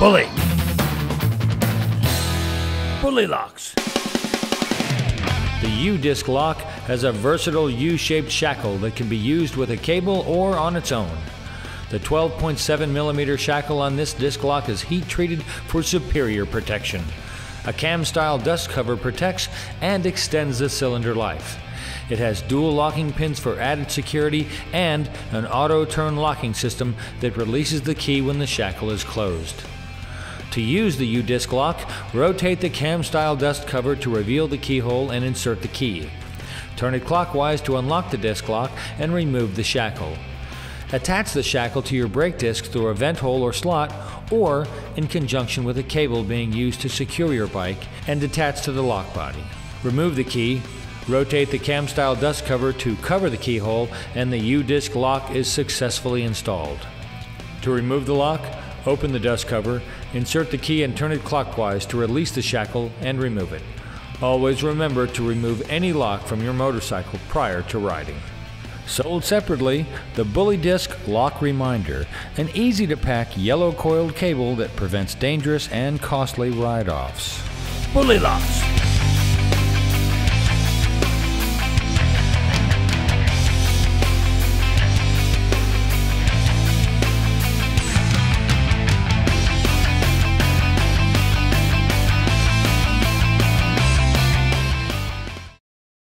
Bully. Bully locks. The U-disc lock has a versatile U-shaped shackle that can be used with a cable or on its own. The 12.7mm shackle on this disc lock is heat treated for superior protection. A cam-style dust cover protects and extends the cylinder life. It has dual locking pins for added security and an auto-turn locking system that releases the key when the shackle is closed. To use the U-disc lock, rotate the cam-style dust cover to reveal the keyhole and insert the key. Turn it clockwise to unlock the disc lock and remove the shackle. Attach the shackle to your brake disc through a vent hole or slot, or in conjunction with a cable being used to secure your bike and attach to the lock body. Remove the key, rotate the cam-style dust cover to cover the keyhole, and the U-disc lock is successfully installed. To remove the lock, open the dust cover, insert the key and turn it clockwise to release the shackle and remove it. Always remember to remove any lock from your motorcycle prior to riding. Sold separately, the Bully Disc Lock Reminder, an easy-to-pack yellow coiled cable that prevents dangerous and costly ride-offs. Bully locks.